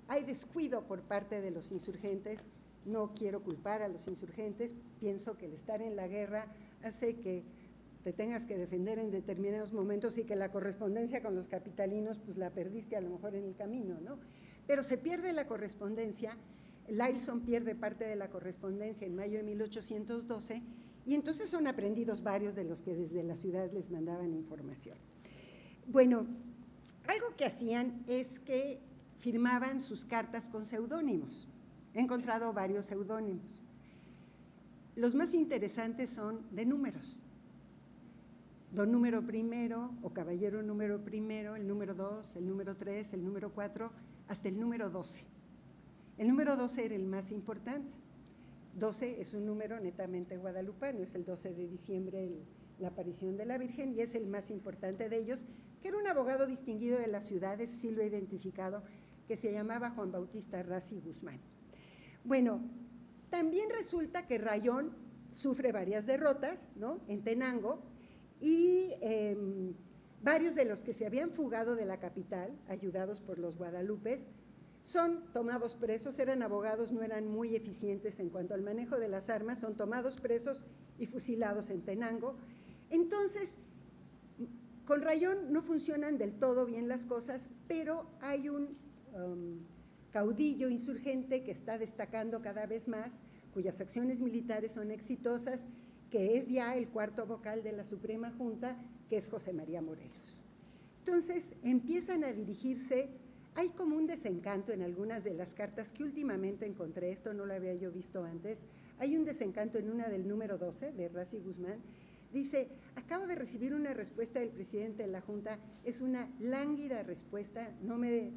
hay descuido por parte de los insurgentes. No quiero culpar a los insurgentes, pienso que el estar en la guerra hace que te tengas que defender en determinados momentos y que la correspondencia con los capitalinos pues la perdiste a lo mejor en el camino, ¿no? Pero se pierde la correspondencia, Lyson pierde parte de la correspondencia en mayo de 1812 y entonces son aprendidos varios de los que desde la ciudad les mandaban información. Bueno, algo que hacían es que firmaban sus cartas con seudónimos. He encontrado varios seudónimos. Los más interesantes son de números. Don número primero o caballero número primero, el número 2, el número 3, el número 4, hasta el número 12. El número 12 era el más importante. 12 es un número netamente guadalupano, es el 12 de diciembre la aparición de la Virgen y es el más importante de ellos, que era un abogado distinguido de las ciudades, sí lo he identificado, que se llamaba Juan Bautista Rassi Guzmán. Bueno, también resulta que Rayón sufre varias derrotas, ¿no?, en Tenango, y varios de los que se habían fugado de la capital, ayudados por los guadalupes, son tomados presos, eran abogados, no eran muy eficientes en cuanto al manejo de las armas, son tomados presos y fusilados en Tenango. Entonces, con Rayón no funcionan del todo bien las cosas, pero hay un caudillo insurgente que está destacando cada vez más, cuyas acciones militares son exitosas, que es ya el cuarto vocal de la Suprema Junta, que es José María Morelos. Entonces, empiezan a dirigirse, hay como un desencanto en algunas de las cartas que últimamente encontré, esto no lo había yo visto antes, hay un desencanto en una del número 12, de Rassi Guzmán, dice, acabo de recibir una respuesta del presidente de la Junta, es una lánguida respuesta, no me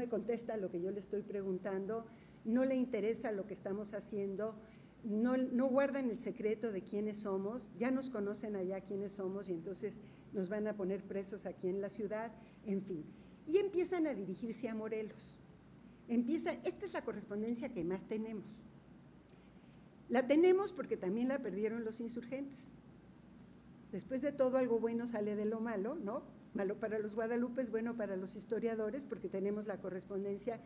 contesta lo que yo le estoy preguntando, no le interesa lo que estamos haciendo, no guardan el secreto de quiénes somos, ya nos conocen allá quiénes somos y entonces nos van a poner presos aquí en la ciudad, en fin. Y empiezan a dirigirse a Morelos. Esta es la correspondencia que más tenemos. La tenemos porque también la perdieron los insurgentes. Después de todo, algo bueno sale de lo malo, ¿no? Malo para los guadalupes, bueno para los historiadores, porque tenemos la correspondencia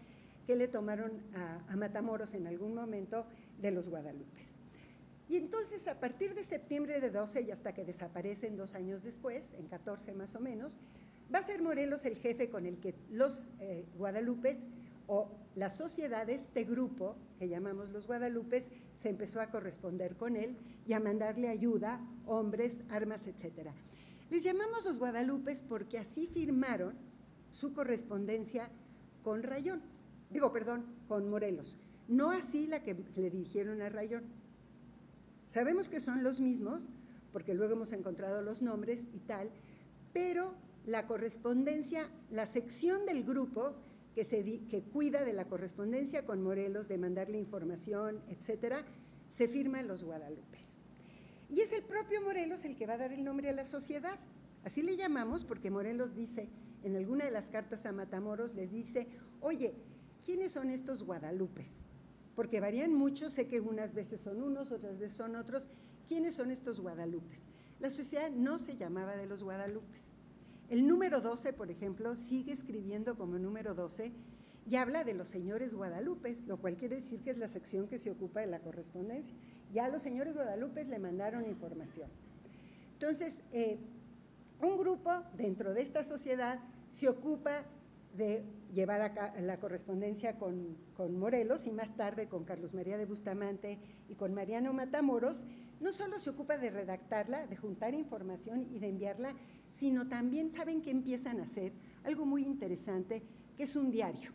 que le tomaron a Matamoros en algún momento de los guadalupes. Y entonces, a partir de septiembre de 12 y hasta que desaparecen 2 años después, en 14 más o menos, va a ser Morelos el jefe con el que los guadalupes o la sociedad de este grupo, que llamamos los guadalupes, se empezó a corresponder con él y a mandarle ayuda, hombres, armas, etc. Les llamamos los guadalupes porque así firmaron su correspondencia con Rayón, con Morelos, no así la que le dirigieron a Rayón. Sabemos que son los mismos, porque luego hemos encontrado los nombres y tal, pero la correspondencia, la sección del grupo que cuida de la correspondencia con Morelos, de mandarle información, etcétera, se firma en los guadalupes. Y es el propio Morelos el que va a dar el nombre a la sociedad. Así le llamamos porque Morelos dice, en alguna de las cartas a Matamoros, le dice, oye, ¿quiénes son estos guadalupes? Porque varían mucho, sé que unas veces son unos, otras veces son otros. ¿Quiénes son estos guadalupes? La sociedad no se llamaba de los guadalupes. El número 12, por ejemplo, sigue escribiendo como número 12 y habla de los señores guadalupes, lo cual quiere decir que es la sección que se ocupa de la correspondencia. Ya los señores guadalupes le mandaron información. Entonces, un grupo dentro de esta sociedad se ocupa de llevar a la correspondencia con Morelos y más tarde con Carlos María de Bustamante y con Mariano Matamoros. No solo se ocupa de redactarla, de juntar información y de enviarla, sino también saben que empiezan a hacer algo muy interesante, que es un diario.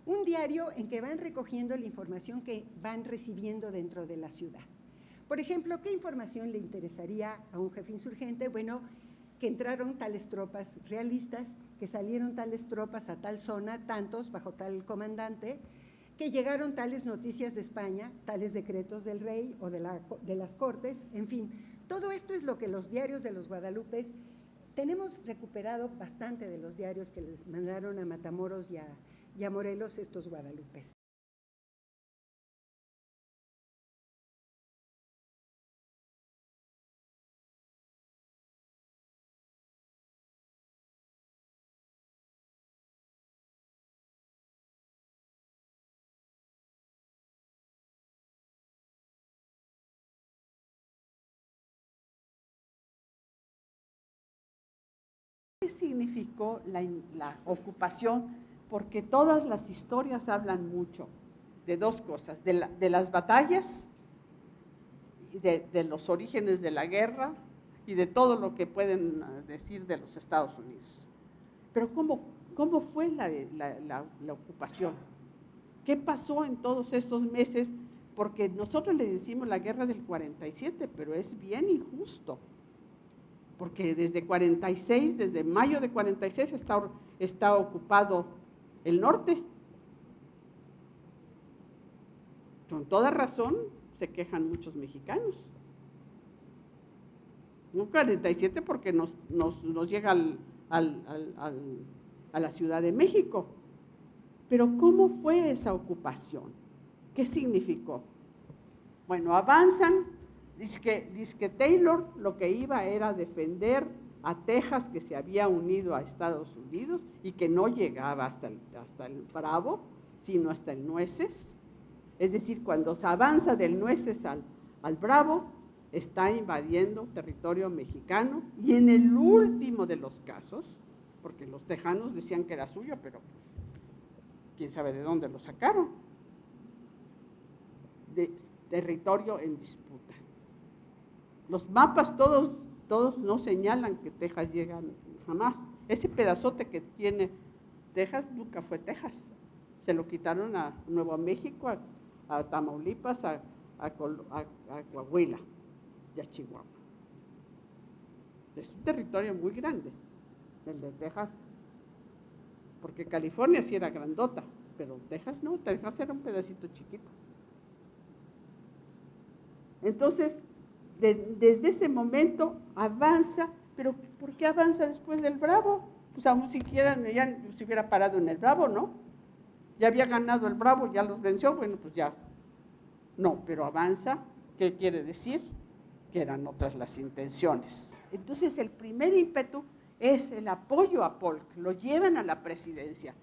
Un diario en que van recogiendo la información que van recibiendo dentro de la ciudad. Por ejemplo, ¿qué información le interesaría a un jefe insurgente? Bueno, que entraron tales tropas realistas, que salieron tales tropas a tal zona, tantos bajo tal comandante, que llegaron tales noticias de España, tales decretos del rey o de las cortes, en fin. Todo esto es lo que los diarios de los guadalupes, tenemos recuperado bastante de los diarios que les mandaron a Matamoros y a Morelos estos guadalupes. qué significó la ocupación, porque todas las historias hablan mucho de dos cosas, de las batallas, de los orígenes de la guerra y de todo lo que pueden decir de los Estados Unidos. Pero ¿cómo fue la ocupación? ¿Qué pasó en todos estos meses? Porque nosotros le decimos la guerra del 47, pero es bien injusto. Porque desde 46, desde mayo de 46 está ocupado el norte. Con toda razón se quejan muchos mexicanos. No 47 porque nos llega a la Ciudad de México. Pero ¿cómo fue esa ocupación? ¿Qué significó? Bueno, avanzan, dice que Taylor lo que iba era defender a Texas, que se había unido a Estados Unidos y que no llegaba hasta el Bravo, sino hasta el Nueces. Es decir, cuando se avanza del Nueces al Bravo, está invadiendo territorio mexicano, y en el último de los casos, porque los tejanos decían que era suyo, pero pues, quién sabe de dónde lo sacaron, de territorio en disputa. Los mapas todos no señalan que Texas llega jamás. Ese pedazote que tiene Texas nunca fue Texas. Se lo quitaron a Nuevo México, a Tamaulipas, a Coahuila y a Chihuahua. Es un territorio muy grande, el de Texas, porque California sí era grandota, pero Texas no, Texas era un pedacito chiquito. Entonces, desde ese momento avanza, pero ¿por qué avanza después del Bravo? Pues aún siquiera ya se hubiera parado en el Bravo, ¿no? Ya había ganado el Bravo, ya los venció, bueno, pues ya. No, pero avanza, ¿qué quiere decir? Que eran otras las intenciones. Entonces, el primer ímpetu es el apoyo a Polk, lo llevan a la presidencia.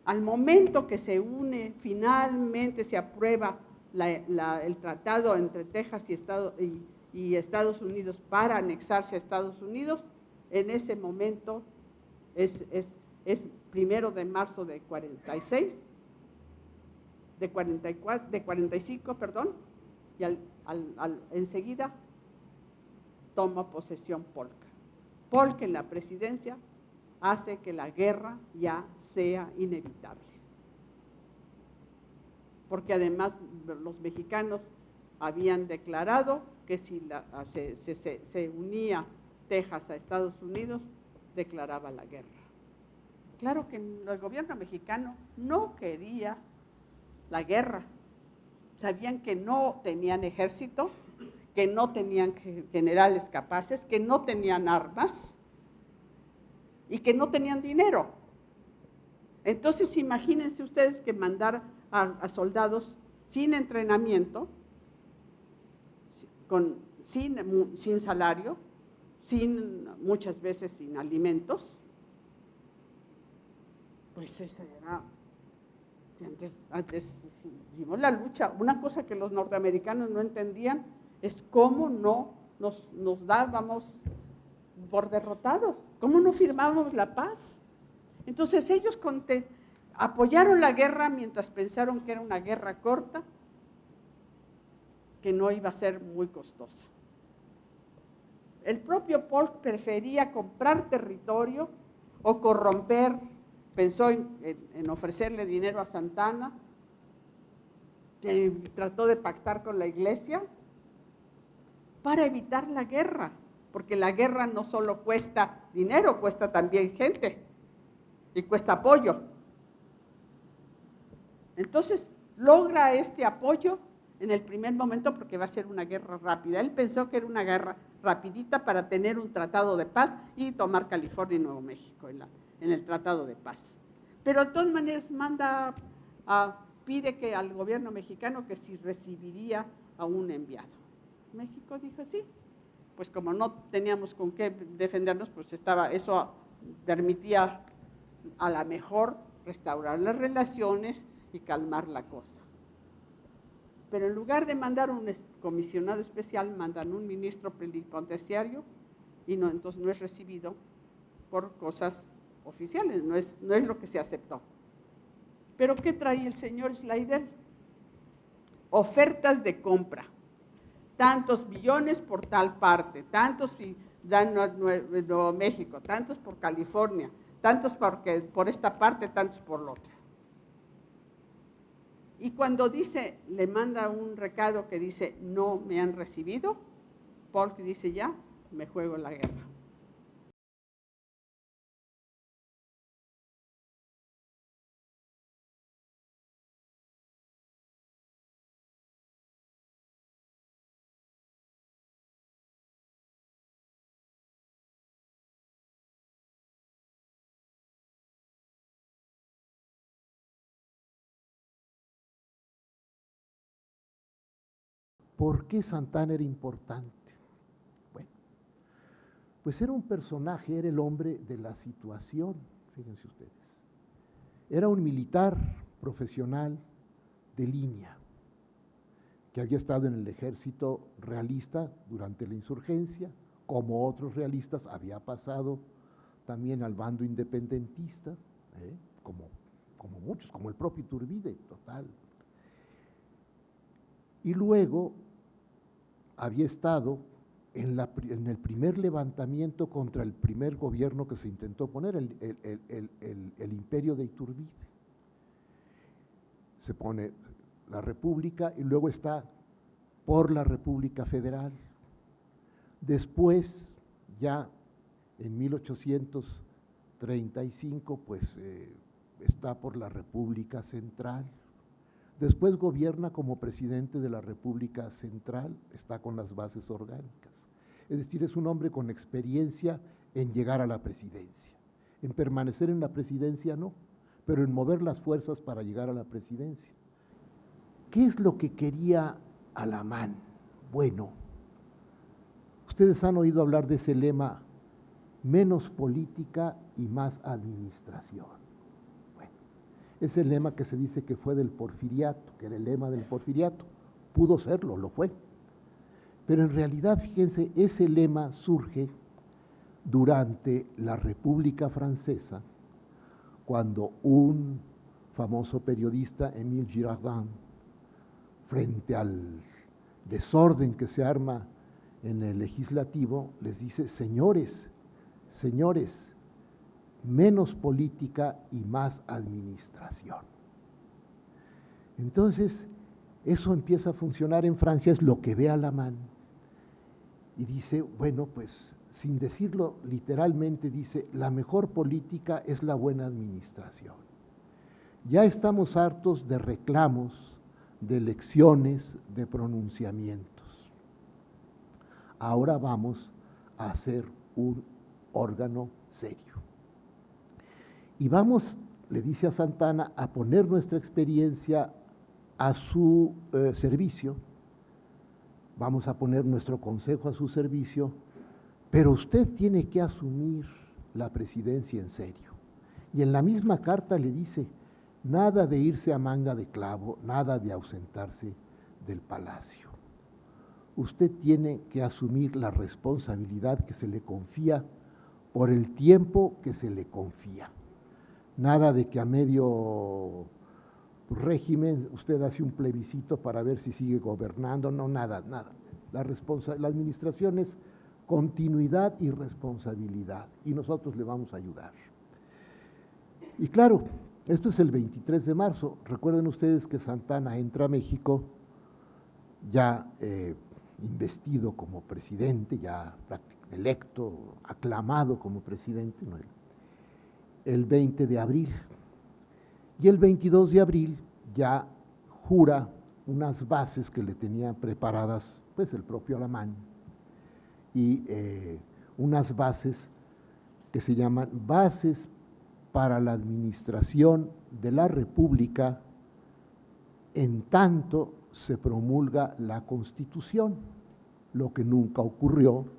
Al momento que se une, finalmente se aprueba el tratado entre Texas y Estados Unidos para anexarse a Estados Unidos, en ese momento es 1 de marzo de 46, de 45, perdón, y enseguida toma posesión Polk. Polk en la presidencia hace que la guerra ya sea inevitable. Porque además los mexicanos habían declarado que si se unía Texas a Estados Unidos, declaraba la guerra. Claro que el gobierno mexicano no quería la guerra. Sabían que no tenían ejército, que no tenían generales capaces, que no tenían armas y que no tenían dinero. Entonces, imagínense ustedes que mandar a soldados sin entrenamiento, sin salario, muchas veces sin alimentos, pues esa era, antes vimos la lucha. Una cosa que los norteamericanos no entendían es cómo no nos dábamos por derrotados, cómo no firmábamos la paz. Entonces ellos apoyaron la guerra mientras pensaron que era una guerra corta, que no iba a ser muy costosa. El propio Polk prefería comprar territorio o corromper, pensó en ofrecerle dinero a Santana, trató de pactar con la iglesia para evitar la guerra, porque la guerra no solo cuesta dinero, cuesta también gente y cuesta apoyo. Entonces, logra este apoyo en el primer momento porque va a ser una guerra rápida. Él pensó que era una guerra rapidita para tener un tratado de paz y tomar California y Nuevo México en el tratado de paz. Pero de todas maneras pide que al gobierno mexicano que si recibiría a un enviado. México dijo sí, pues como no teníamos con qué defendernos, pues eso permitía a la mejor restaurar las relaciones y calmar la cosa. Pero en lugar de mandar un comisionado especial, mandan un ministro plenipotenciario y entonces no es recibido por cosas oficiales, no es lo que se aceptó. Pero ¿qué trae el señor Slidell? Ofertas de compra, tantos millones por tal parte, tantos dan Nuevo México, tantos por California, tantos por esta parte, tantos por la otra. Y cuando dice, le manda un recado que dice, no me han recibido, Polk dice, ya, me juego la guerra. ¿Por qué Santana era importante? Bueno, pues era un personaje, era el hombre de la situación, fíjense ustedes. Era un militar profesional de línea, que había estado en el ejército realista durante la insurgencia, como otros realistas había pasado también al bando independentista, como muchos, como el propio Iturbide, total. Y luego había estado en el primer levantamiento contra el primer gobierno que se intentó poner, el imperio de Iturbide. Se pone la República y luego está por la República Federal. Después, ya en 1835, pues está por la República Central. Después gobierna como presidente de la República Central, está con las bases orgánicas. Es decir, es un hombre con experiencia en llegar a la presidencia. En permanecer en la presidencia no, pero en mover las fuerzas para llegar a la presidencia. ¿Qué es lo que quería Alamán? Bueno, ustedes han oído hablar de ese lema, menos política y más administración. Es el lema que se dice que fue del porfiriato, que era el lema del porfiriato. Pudo serlo, lo fue. Pero en realidad, fíjense, ese lema surge durante la República Francesa, cuando un famoso periodista, Émile Girardin, frente al desorden que se arma en el legislativo, les dice, señores, menos política y más administración. Entonces, eso empieza a funcionar en Francia, es lo que ve Alamán. Y dice, bueno, pues, sin decirlo literalmente, dice, la mejor política es la buena administración. Ya estamos hartos de reclamos, de elecciones, de pronunciamientos. Ahora vamos a hacer un órgano serio. Y vamos, le dice a Santana, a poner nuestra experiencia a su servicio, vamos a poner nuestro consejo a su servicio, pero usted tiene que asumir la presidencia en serio. Y en la misma carta le dice, nada de irse a manga de clavo, nada de ausentarse del palacio. Usted tiene que asumir la responsabilidad que se le confía por el tiempo que se le confía. Nada de que a medio régimen usted hace un plebiscito para ver si sigue gobernando, no, nada. La administración es continuidad y responsabilidad, y nosotros le vamos a ayudar. Y claro, esto es el 23 de marzo. Recuerden ustedes que Santana entra a México ya investido como presidente, ya electo, aclamado como presidente, ¿no? El 20 de abril. Y el 22 de abril ya jura unas bases que le tenía preparadas pues el propio Alamán, y unas bases que se llaman Bases para la Administración de la República en tanto se promulga la Constitución, lo que nunca ocurrió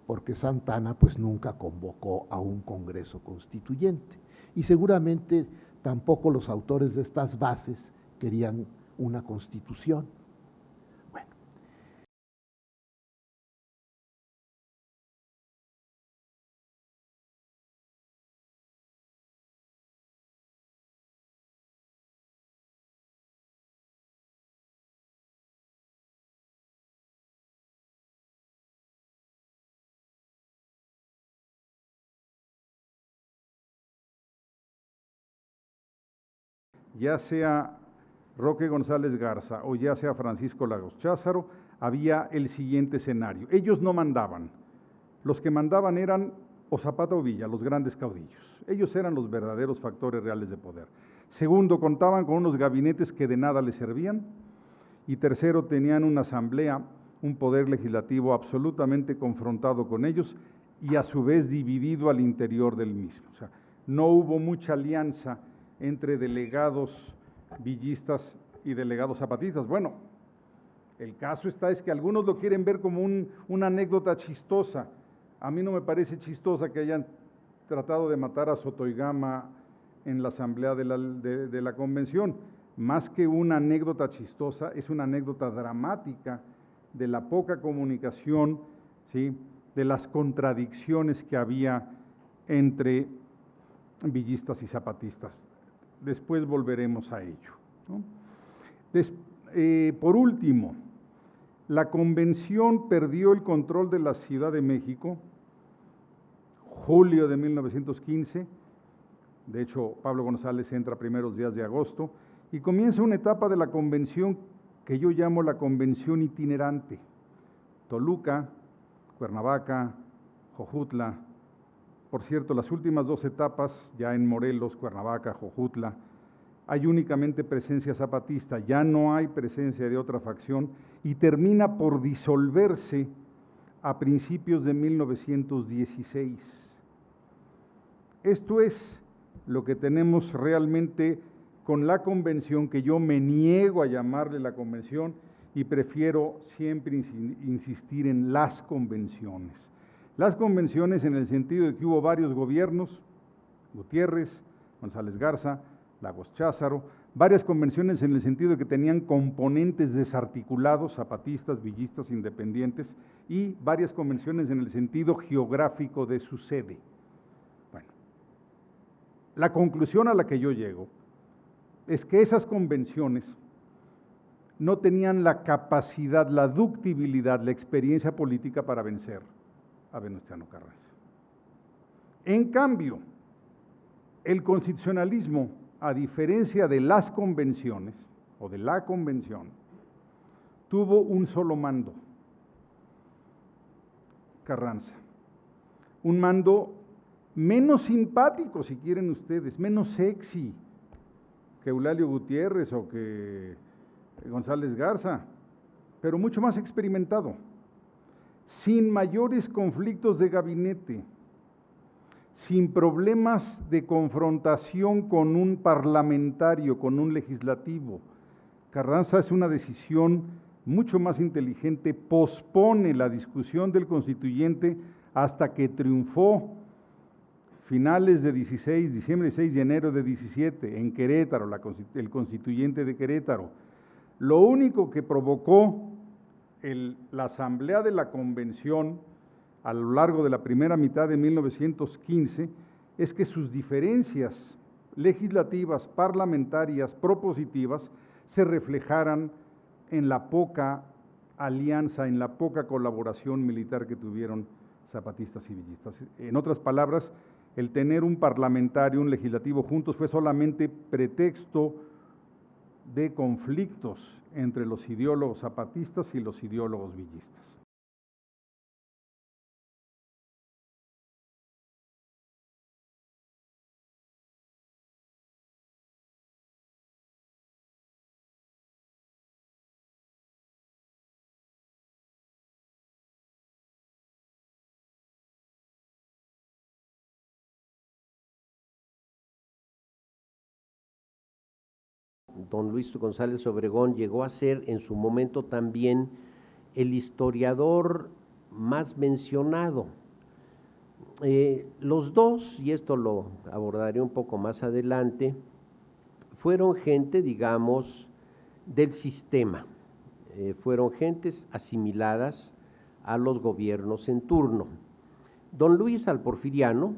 porque Santana pues nunca convocó a un Congreso Constituyente y seguramente tampoco los autores de estas bases querían una Constitución. ya sea Roque González Garza o ya sea Francisco Lagos Cházaro, había el siguiente escenario. Ellos no mandaban, los que mandaban eran o Zapata o Villa, los grandes caudillos. Ellos eran los verdaderos factores reales de poder. Segundo, contaban con unos gabinetes que de nada les servían. Y tercero, tenían una asamblea, un poder legislativo absolutamente confrontado con ellos y a su vez dividido al interior del mismo. O sea, no hubo mucha alianza entre delegados villistas y delegados zapatistas. Bueno, el caso es que algunos lo quieren ver como una anécdota chistosa. A mí no me parece chistosa que hayan tratado de matar a Sotoygama en la asamblea de la convención. Más que una anécdota chistosa, es una anécdota dramática de la poca comunicación, ¿sí?, de las contradicciones que había entre villistas y zapatistas. Después volveremos a ello, ¿no? Por último, la convención perdió el control de la Ciudad de México, julio de 1915, de hecho Pablo González entra primeros días de agosto, y comienza una etapa de la convención que yo llamo la convención itinerante. Toluca, Cuernavaca, Jojutla. Por cierto, las últimas dos etapas, ya en Morelos, Cuernavaca, Jojutla, hay únicamente presencia zapatista, ya no hay presencia de otra facción y termina por disolverse a principios de 1916. Esto es lo que tenemos realmente con la convención, que yo me niego a llamarle la convención y prefiero siempre insistir en las convenciones. Las convenciones en el sentido de que hubo varios gobiernos, Gutiérrez, González Garza, Lagos Cházaro, varias convenciones en el sentido de que tenían componentes desarticulados, zapatistas, villistas, independientes, y varias convenciones en el sentido geográfico de su sede. Bueno, la conclusión a la que yo llego es que esas convenciones no tenían la capacidad, la ductibilidad, la experiencia política para vencer a Venustiano Carranza. En cambio, el constitucionalismo, a diferencia de las convenciones o de la convención, tuvo un solo mando, Carranza. Un mando menos simpático, si quieren ustedes, menos sexy que Eulalio Gutiérrez o que González Garza, pero mucho más experimentado, sin mayores conflictos de gabinete, sin problemas de confrontación con un parlamentario, con un legislativo. Carranza es una decisión mucho más inteligente, pospone la discusión del constituyente hasta que triunfó finales de 16, diciembre 6 y enero de 17, en Querétaro, el constituyente de Querétaro. Lo único que provocó la asamblea de la convención a lo largo de la primera mitad de 1915 es que sus diferencias legislativas, parlamentarias, propositivas, se reflejaran en la poca alianza, en la poca colaboración militar que tuvieron zapatistas y villistas. En otras palabras, el tener un parlamentario, un legislativo juntos fue solamente pretexto de conflictos entre los ideólogos zapatistas y los ideólogos villistas. Don Luis González Obregón llegó a ser en su momento también el historiador más mencionado. Los dos, y esto lo abordaré un poco más adelante, fueron gente, digamos, del sistema, fueron gentes asimiladas a los gobiernos en turno. Don Luis al Porfiriano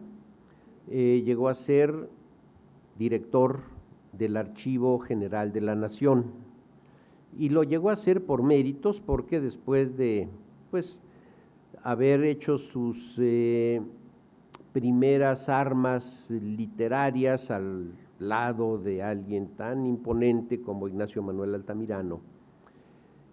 llegó a ser director del Archivo General de la Nación, y lo llegó a hacer por méritos, porque después de haber hecho sus primeras armas literarias al lado de alguien tan imponente como Ignacio Manuel Altamirano,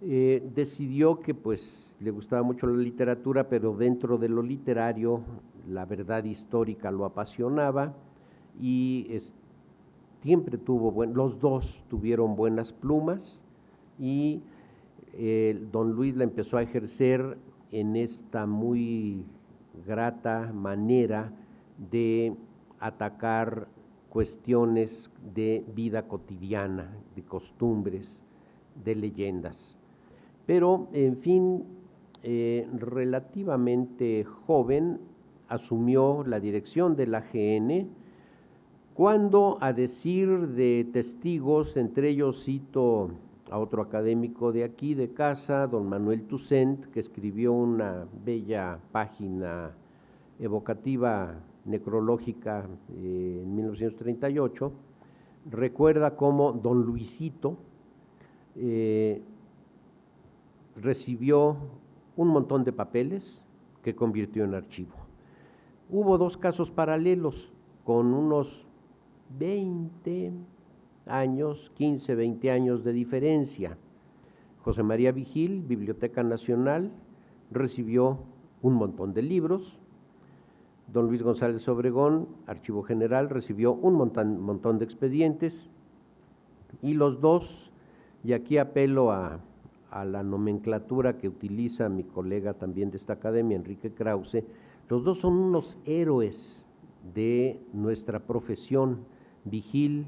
decidió que pues le gustaba mucho la literatura, pero dentro de lo literario la verdad histórica lo apasionaba y siempre los dos tuvieron buenas plumas y don Luis la empezó a ejercer en esta muy grata manera de atacar cuestiones de vida cotidiana, de costumbres, de leyendas. Pero, en fin, relativamente joven, asumió la dirección de la AGN, cuando, a decir de testigos, entre ellos cito a otro académico de aquí, de casa, don Manuel Toussaint, que escribió una bella página evocativa necrológica en 1938, recuerda cómo don Luisito recibió un montón de papeles que convirtió en archivo. Hubo dos casos paralelos con unos 20 años, 15, 20 años de diferencia. José María Vigil, Biblioteca Nacional, recibió un montón de libros. Don Luis González Obregón, Archivo General, recibió un montón de expedientes y los dos, y aquí apelo a la nomenclatura que utiliza mi colega también de esta academia, Enrique Krause, los dos son unos héroes de nuestra profesión. Vigil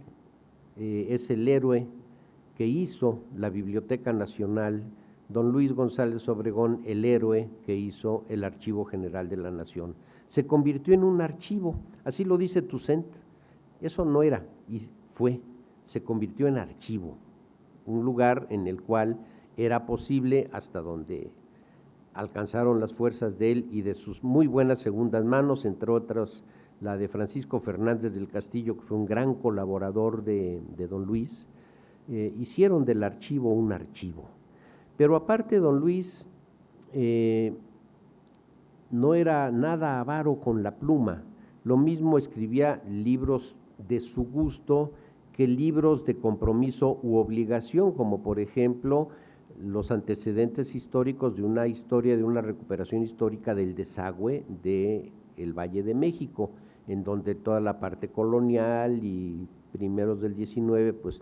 es el héroe que hizo la Biblioteca Nacional, don Luis González Obregón el héroe que hizo el Archivo General de la Nación. Se convirtió en un archivo, así lo dice Toussaint, eso no era, y se convirtió en archivo, un lugar en el cual era posible, hasta donde alcanzaron las fuerzas de él y de sus muy buenas segundas manos, entre otras la de Francisco Fernández del Castillo, que fue un gran colaborador de don Luis, hicieron del archivo un archivo. Pero aparte don Luis no era nada avaro con la pluma, lo mismo escribía libros de su gusto que libros de compromiso u obligación, como por ejemplo los antecedentes históricos de una historia, de una recuperación histórica del desagüe del Valle de México, en donde toda la parte colonial y primeros del 19, pues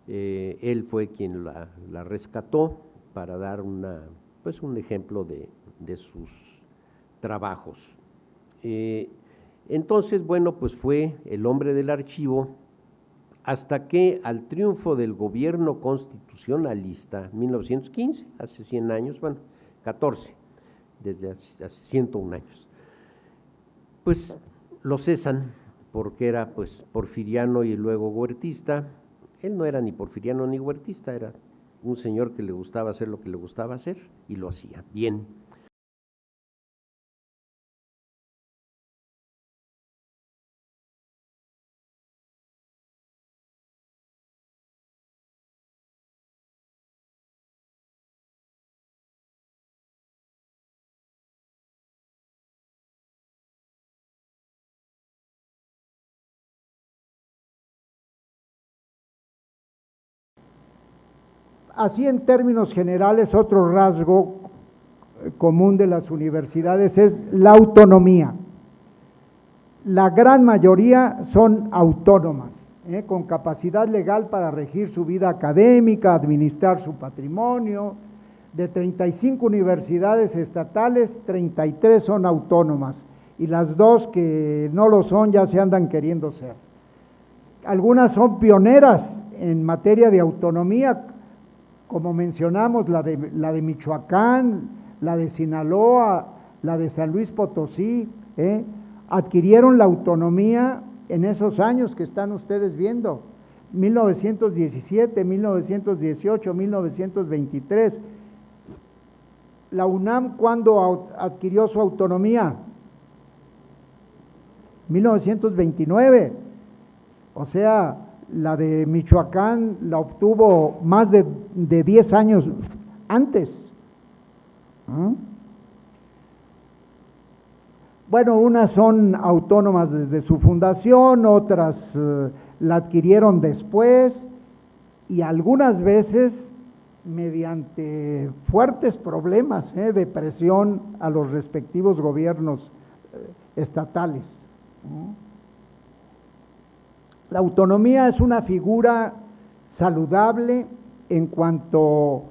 él fue quien la rescató para dar un ejemplo de sus trabajos. Entonces, bueno, pues fue el hombre del archivo hasta que al triunfo del gobierno constitucionalista, 1915, hace 100 años, 14, desde hace 101 años, pues lo cesan porque era pues porfiriano y luego huertista. Él no era ni porfiriano ni huertista, era un señor que le gustaba hacer lo que le gustaba hacer y lo hacía bien. Así en términos generales, otro rasgo común de las universidades es la autonomía. La gran mayoría son autónomas, con capacidad legal para regir su vida académica, administrar su patrimonio. De 35 universidades estatales, 33 son autónomas y las dos que no lo son ya se andan queriendo ser. Algunas son pioneras en materia de autonomía, como mencionamos, la de Michoacán, la de Sinaloa, la de San Luis Potosí, adquirieron la autonomía en esos años que están ustedes viendo, 1917, 1918, 1923. La UNAM, ¿cuándo adquirió su autonomía? 1929, o sea, la de Michoacán la obtuvo más de 10 años antes. Bueno, unas son autónomas desde su fundación, otras la adquirieron después y algunas veces mediante fuertes problemas de presión a los respectivos gobiernos estatales. La autonomía es una figura saludable en cuanto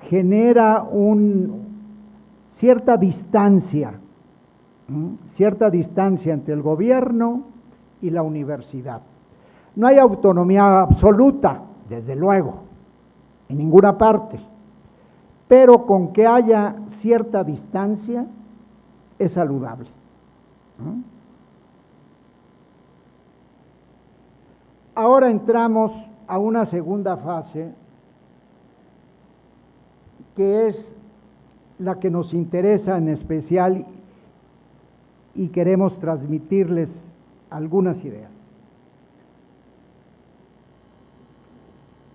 genera cierta distancia entre el gobierno y la universidad. No hay autonomía absoluta, desde luego, en ninguna parte, pero con que haya cierta distancia es saludable. Ahora entramos a una segunda fase, que es la que nos interesa en especial y queremos transmitirles algunas ideas.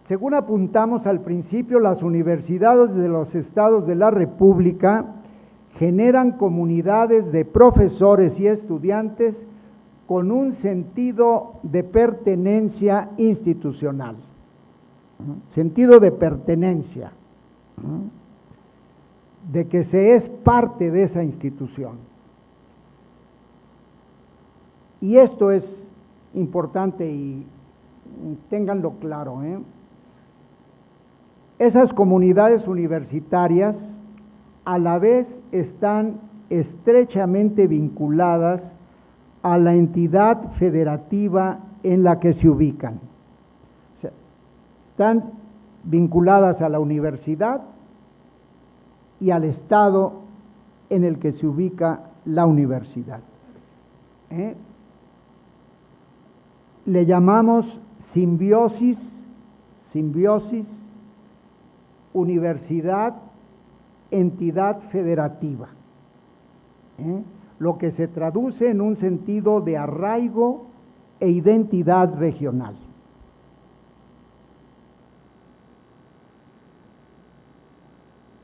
Según apuntamos al principio, las universidades de los estados de la República generan comunidades de profesores y estudiantes con un sentido de pertenencia institucional. Sentido de pertenencia, de que se es parte de esa institución. Y esto es importante y ténganlo claro, Esas comunidades universitarias a la vez están estrechamente vinculadas a la entidad federativa en la que se ubican. O sea, están vinculadas a la universidad y al estado en el que se ubica la universidad. Le llamamos simbiosis, universidad, entidad federativa, lo que se traduce en un sentido de arraigo e identidad regional.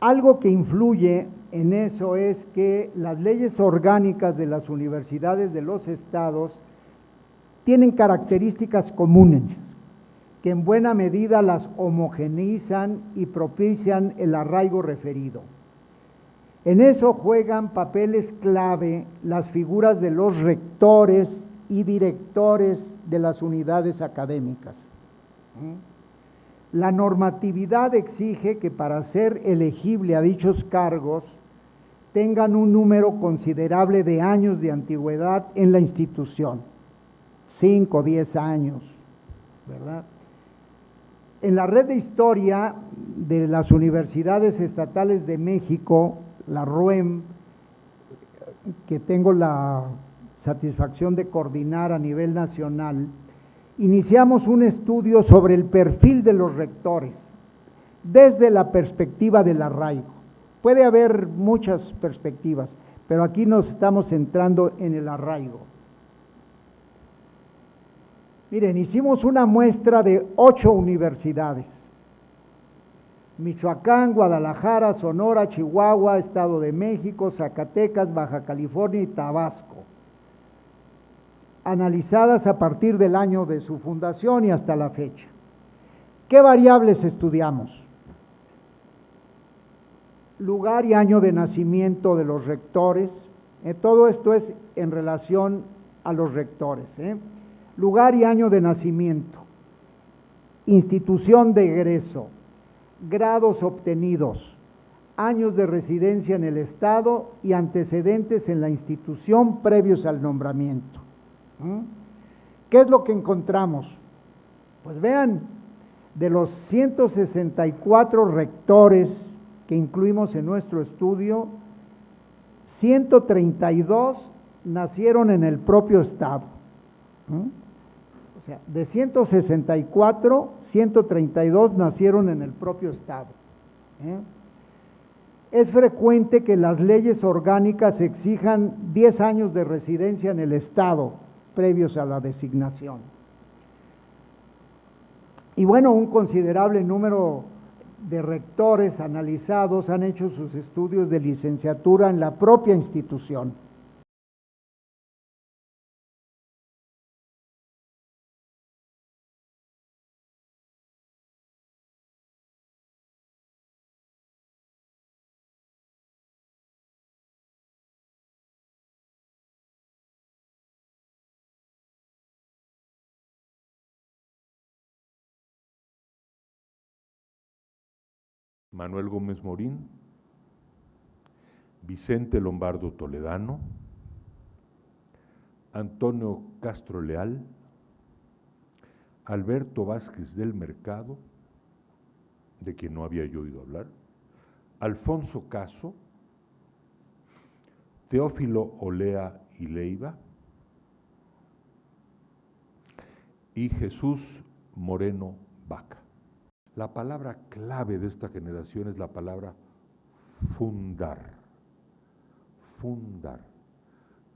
Algo que influye en eso es que las leyes orgánicas de las universidades de los estados tienen características comunes que en buena medida las homogeneizan y propician el arraigo referido. En eso juegan papeles clave las figuras de los rectores y directores de las unidades académicas. La normatividad exige que para ser elegible a dichos cargos tengan un número considerable de años de antigüedad en la institución, 5 o 10 años, ¿verdad? En la red de historia de las universidades estatales de México, la RUEM, que tengo la satisfacción de coordinar a nivel nacional, iniciamos un estudio sobre el perfil de los rectores desde la perspectiva del arraigo. Puede haber muchas perspectivas, pero aquí nos estamos centrando en el arraigo. Miren, hicimos una muestra de 8 universidades: Michoacán, Guadalajara, Sonora, Chihuahua, Estado de México, Zacatecas, Baja California y Tabasco, analizadas a partir del año de su fundación y hasta la fecha. ¿Qué variables estudiamos? Lugar y año de nacimiento de los rectores. Todo esto es en relación a los rectores. Lugar y año de nacimiento, institución de egreso, grados obtenidos, años de residencia en el estado y antecedentes en la institución previos al nombramiento. ¿Qué es lo que encontramos? Pues vean, de los 164 rectores que incluimos en nuestro estudio, 132 nacieron en el propio estado. O sea, de 164, 132 nacieron en el propio estado. Es frecuente que las leyes orgánicas exijan 10 años de residencia en el estado previos a la designación. Y bueno, un considerable número de rectores analizados han hecho sus estudios de licenciatura en la propia institución. Manuel Gómez Morín, Vicente Lombardo Toledano, Antonio Castro Leal, Alberto Vázquez del Mercado, de quien no había yo oído hablar, Alfonso Caso, Teófilo Olea y Leiva y Jesús Moreno Vaca. La palabra clave de esta generación es la palabra fundar. Fundar.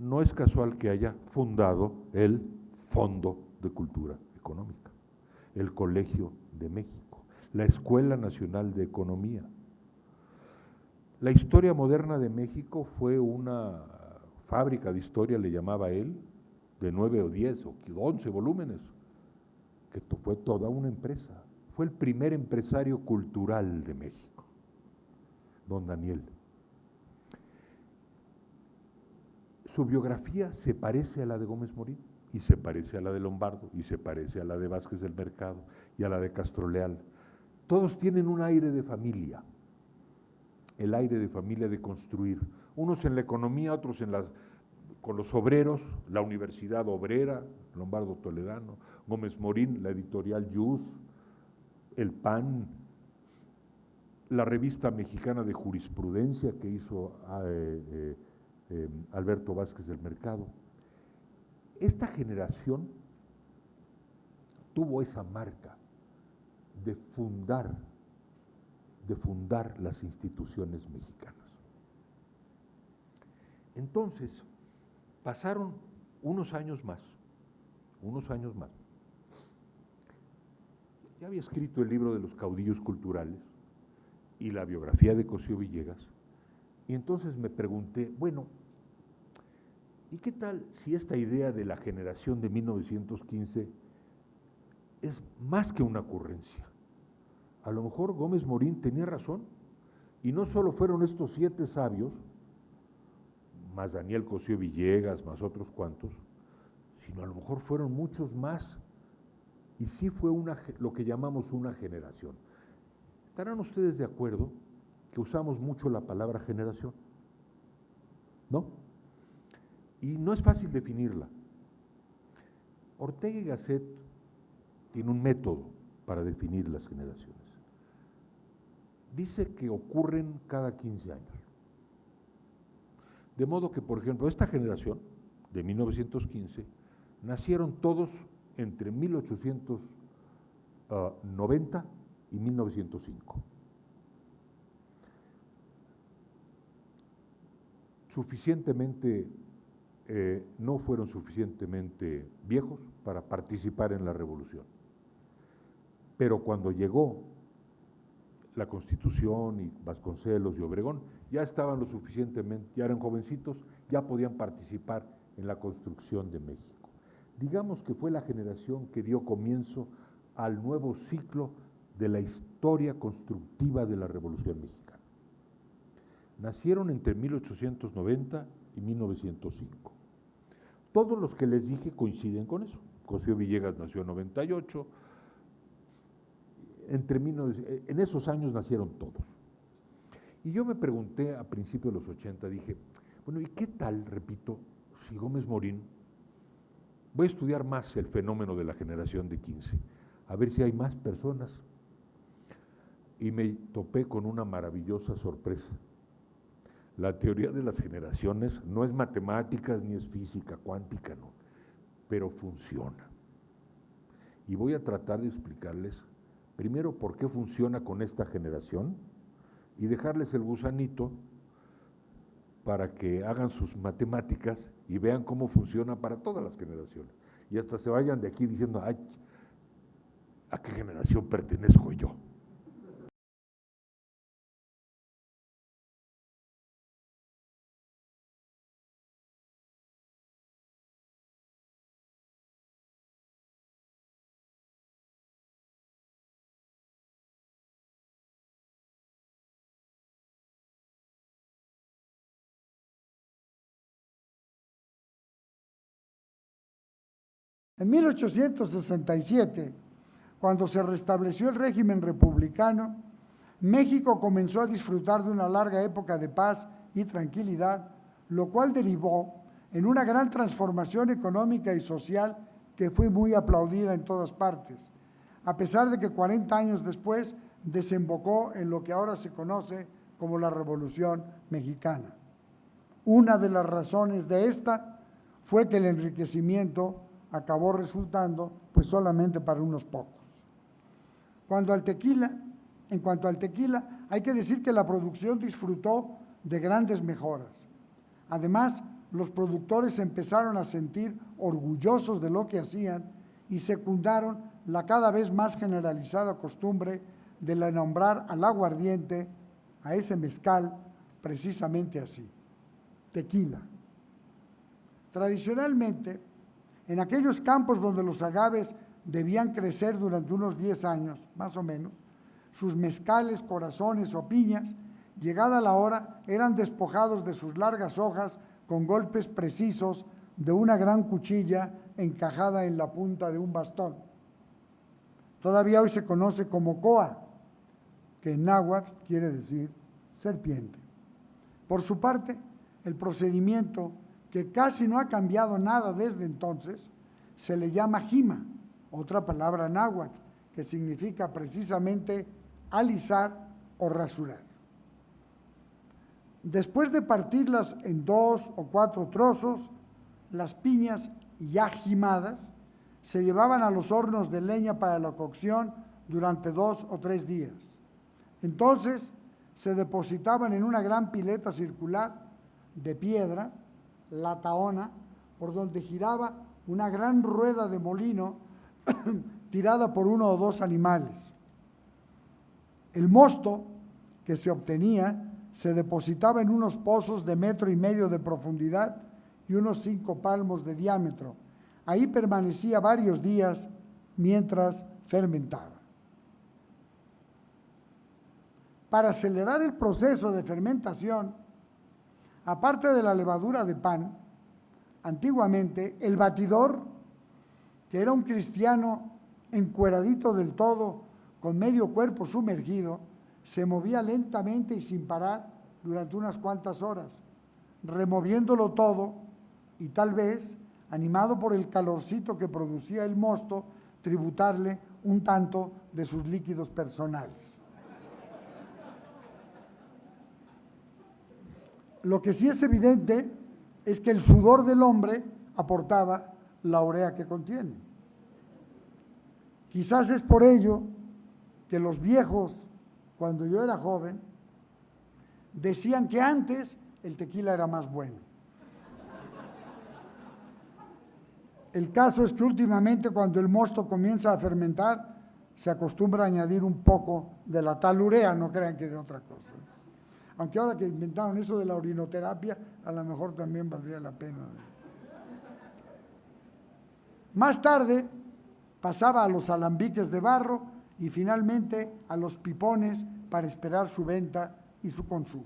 No es casual que haya fundado el Fondo de Cultura Económica, el Colegio de México, la Escuela Nacional de Economía. La historia moderna de México fue una fábrica de historia, le llamaba él, de 9 o 10 o 11 volúmenes, que fue toda una empresa. Fue el primer empresario cultural de México, don Daniel. Su biografía se parece a la de Gómez Morín, y se parece a la de Lombardo, y se parece a la de Vázquez del Mercado, y a la de Castro Leal. Todos tienen un aire de familia, el aire de familia de construir. Unos en la economía, otros con los obreros, la Universidad Obrera, Lombardo Toledano, Gómez Morín, la editorial Yus, el PAN, la revista mexicana de jurisprudencia que hizo Alberto Vázquez del Mercado. Esta generación tuvo esa marca de fundar las instituciones mexicanas. Entonces, pasaron unos años más. Ya había escrito el libro de los caudillos culturales y la biografía de Cosío Villegas, y entonces me pregunté, bueno, ¿y qué tal si esta idea de la generación de 1915 es más que una ocurrencia? A lo mejor Gómez Morín tenía razón, y no solo fueron estos 7 sabios, más Daniel Cosío Villegas, más otros cuantos, sino a lo mejor fueron muchos más. Y sí fue lo que llamamos una generación. ¿Estarán ustedes de acuerdo que usamos mucho la palabra generación? ¿No? Y no es fácil definirla. Ortega y Gasset tiene un método para definir las generaciones. Dice que ocurren cada 15 años. De modo que, por ejemplo, esta generación de 1915 nacieron todos entre 1890 y 1905. No fueron suficientemente viejos para participar en la revolución. Pero cuando llegó la Constitución y Vasconcelos y Obregón, ya estaban lo suficientemente, ya eran jovencitos, ya podían participar en la construcción de México. Digamos que fue la generación que dio comienzo al nuevo ciclo de la historia constructiva de la Revolución Mexicana. Nacieron entre 1890 y 1905. Todos los que les dije coinciden con eso. Cosío Villegas nació en 98, en esos años nacieron todos. Y yo me pregunté a principios de los 80, dije, bueno, ¿y qué tal, repito, si Gómez Morín, voy a estudiar más el fenómeno de la generación de 15, a ver si hay más personas? Y me topé con una maravillosa sorpresa. La teoría de las generaciones no es matemáticas ni es física cuántica, no, pero funciona. Y voy a tratar de explicarles primero por qué funciona con esta generación y dejarles el gusanito para que hagan sus matemáticas y vean cómo funciona para todas las generaciones. Y hasta se vayan de aquí diciendo, ay, ¿a qué generación pertenezco yo? En 1867, cuando se restableció el régimen republicano, México comenzó a disfrutar de una larga época de paz y tranquilidad, lo cual derivó en una gran transformación económica y social que fue muy aplaudida en todas partes, a pesar de que 40 años después desembocó en lo que ahora se conoce como la Revolución Mexicana. Una de las razones de esta fue que el enriquecimiento acabó resultando pues solamente para unos pocos. En cuanto al tequila, hay que decir que la producción disfrutó de grandes mejoras. Además, los productores empezaron a sentir orgullosos de lo que hacían y secundaron la cada vez más generalizada costumbre de nombrar al aguardiente, a ese mezcal, precisamente así, tequila. Tradicionalmente, en aquellos campos donde los agaves debían crecer durante unos 10 años, más o menos, sus mezcales, corazones o piñas, llegada la hora, eran despojados de sus largas hojas con golpes precisos de una gran cuchilla encajada en la punta de un bastón. Todavía hoy se conoce como coa, que en náhuatl quiere decir serpiente. Por su parte, el procedimiento, que casi no ha cambiado nada desde entonces, se le llama jima, otra palabra náhuatl, que significa precisamente alisar o rasurar. Después de partirlas en 2 o 4 trozos, las piñas ya jimadas se llevaban a los hornos de leña para la cocción durante 2 o 3 días. Entonces se depositaban en una gran pileta circular de piedra, la tahona, por donde giraba una gran rueda de molino tirada por 1 o 2 animales. El mosto que se obtenía se depositaba en unos pozos de 1,5 metros de profundidad y unos 5 palmos de diámetro. Ahí permanecía varios días mientras fermentaba. Para acelerar el proceso de fermentación, aparte de la levadura de pan, antiguamente el batidor, que era un cristiano encueradito del todo, con medio cuerpo sumergido, se movía lentamente y sin parar durante unas cuantas horas, removiéndolo todo y tal vez, animado por el calorcito que producía el mosto, tributarle un tanto de sus líquidos personales. Lo que sí es evidente es que el sudor del hombre aportaba la urea que contiene. Quizás es por ello que los viejos, cuando yo era joven, decían que antes el tequila era más bueno. El caso es que últimamente, cuando el mosto comienza a fermentar, se acostumbra a añadir un poco de la tal urea, no crean que de otra cosa. Aunque ahora que inventaron eso de la orinoterapia, a lo mejor también valdría la pena. Más tarde pasaba a los alambiques de barro y finalmente a los pipones para esperar su venta y su consumo.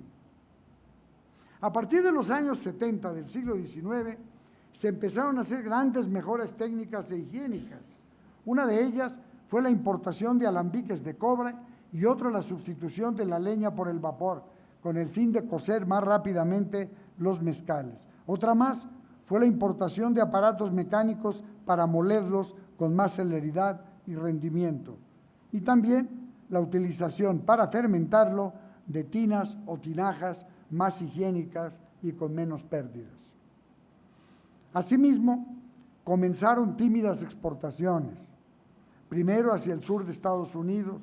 A partir de los años 70 del siglo XIX, se empezaron a hacer grandes mejoras técnicas e higiénicas. Una de ellas fue la importación de alambiques de cobre y otra la sustitución de la leña por el vapor, con el fin de cocer más rápidamente los mezcales. Otra más fue la importación de aparatos mecánicos para molerlos con más celeridad y rendimiento. Y también la utilización para fermentarlo de tinas o tinajas más higiénicas y con menos pérdidas. Asimismo, comenzaron tímidas exportaciones, primero hacia el sur de Estados Unidos,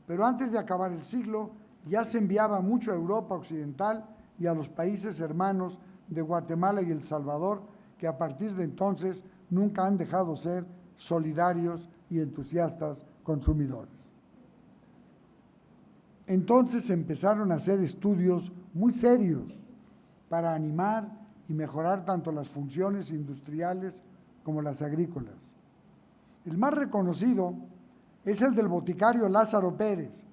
pero antes de acabar el siglo ya se enviaba mucho a Europa Occidental y a los países hermanos de Guatemala y El Salvador, que a partir de entonces nunca han dejado ser solidarios y entusiastas consumidores. Entonces empezaron a hacer estudios muy serios para animar y mejorar tanto las funciones industriales como las agrícolas. El más reconocido es el del boticario Lázaro Pérez,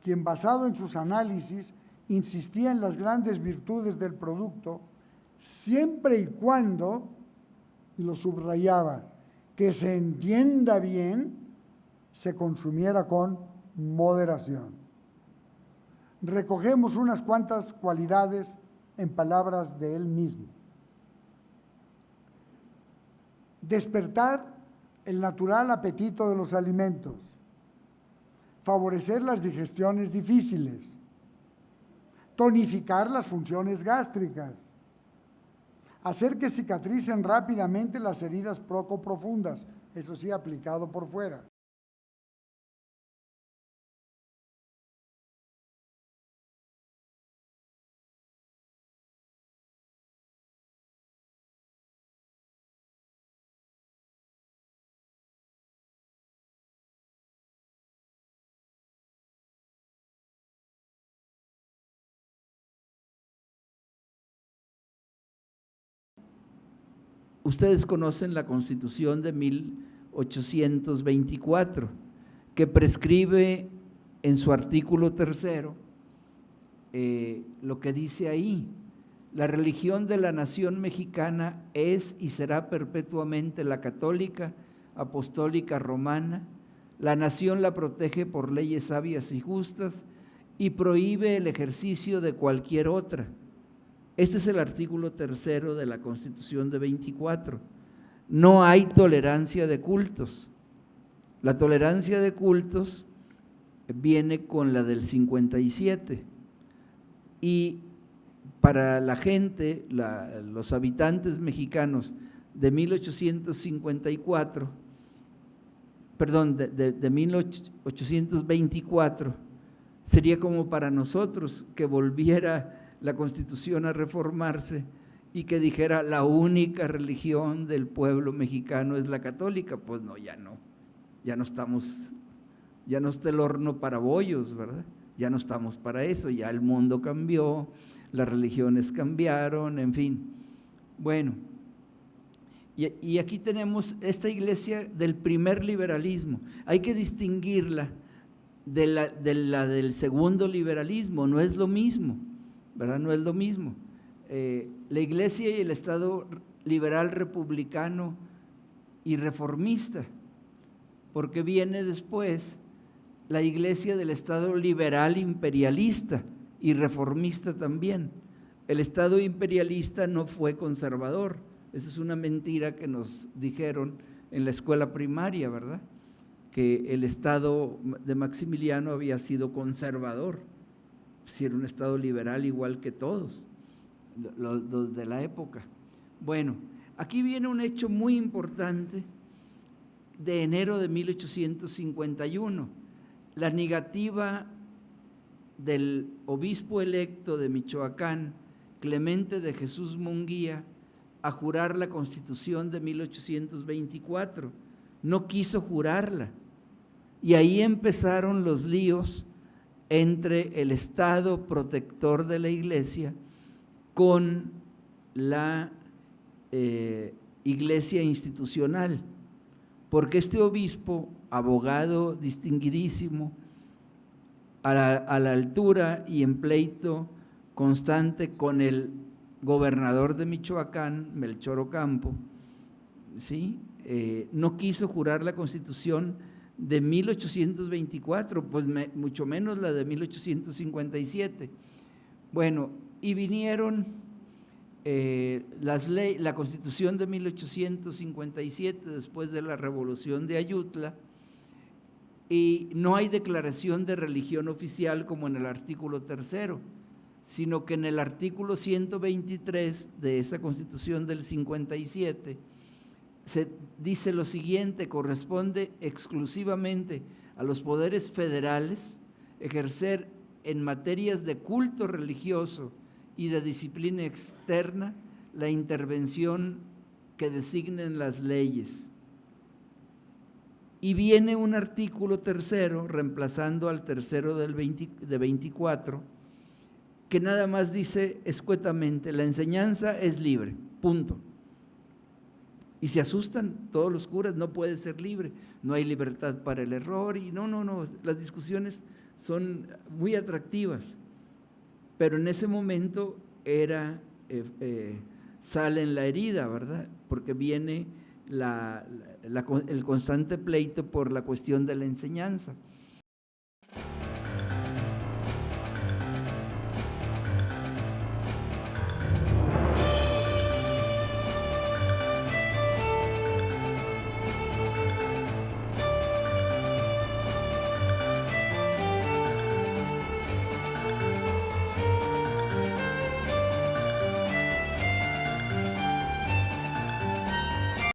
quien, basado en sus análisis, insistía en las grandes virtudes del producto, siempre y cuando, y lo subrayaba, que se entienda bien, se consumiera con moderación. Recogemos unas cuantas cualidades en palabras de él mismo. Despertar el natural apetito de los alimentos, favorecer las digestiones difíciles, tonificar las funciones gástricas, hacer que cicatricen rápidamente las heridas poco profundas, eso sí, aplicado por fuera. Ustedes conocen la Constitución de 1824, que prescribe en su artículo 3 lo que dice ahí: la religión de la nación mexicana es y será perpetuamente la católica, apostólica, romana. La nación la protege por leyes sabias y justas y prohíbe el ejercicio de cualquier otra. Este es el artículo 3 de la Constitución de 24. No hay tolerancia de cultos. La tolerancia de cultos viene con la del 57. Y para la gente, los habitantes mexicanos de 1854, perdón, de 1824, sería como para nosotros que volviera la Constitución a reformarse y que dijera la única religión del pueblo mexicano es la católica. Pues no, ya no estamos, ya no está el horno para bollos, ¿verdad? Ya no estamos para eso, ya el mundo cambió, las religiones cambiaron, en fin. Bueno, y aquí tenemos esta iglesia del primer liberalismo. Hay que distinguirla de la del segundo liberalismo, no es lo mismo, ¿verdad? No es lo mismo. La iglesia y el Estado liberal republicano y reformista, porque viene después la iglesia del Estado liberal imperialista y reformista también. El Estado imperialista no fue conservador, esa es una mentira que nos dijeron en la escuela primaria, ¿verdad? Que el Estado de Maximiliano había sido conservador, si era un Estado liberal igual que todos los de la época. Bueno, aquí viene un hecho muy importante de enero de 1851, la negativa del obispo electo de Michoacán, Clemente de Jesús Munguía, a jurar la Constitución de 1824. No quiso jurarla. Y ahí empezaron los líos entre el Estado protector de la Iglesia con la Iglesia institucional, porque este obispo, abogado distinguidísimo, a la altura y en pleito constante con el gobernador de Michoacán, Melchor Ocampo, ¿sí? No quiso jurar la Constitución de 1824, pues mucho menos la de 1857. Bueno, y vinieron la Constitución de 1857 después de la Revolución de Ayutla, y no hay declaración de religión oficial como en el artículo 3, sino que en el artículo 123 de esa Constitución del 57 se dice lo siguiente: corresponde exclusivamente a los poderes federales ejercer en materias de culto religioso y de disciplina externa la intervención que designen las leyes. Y viene un artículo 3, reemplazando al 3 de 24, que nada más dice escuetamente: la enseñanza es libre, punto. Y se asustan todos los curas: no puede ser libre, no hay libertad para el error, y no, las discusiones son muy atractivas, pero en ese momento sale en la herida, ¿verdad? Porque viene el constante pleito por la cuestión de la enseñanza.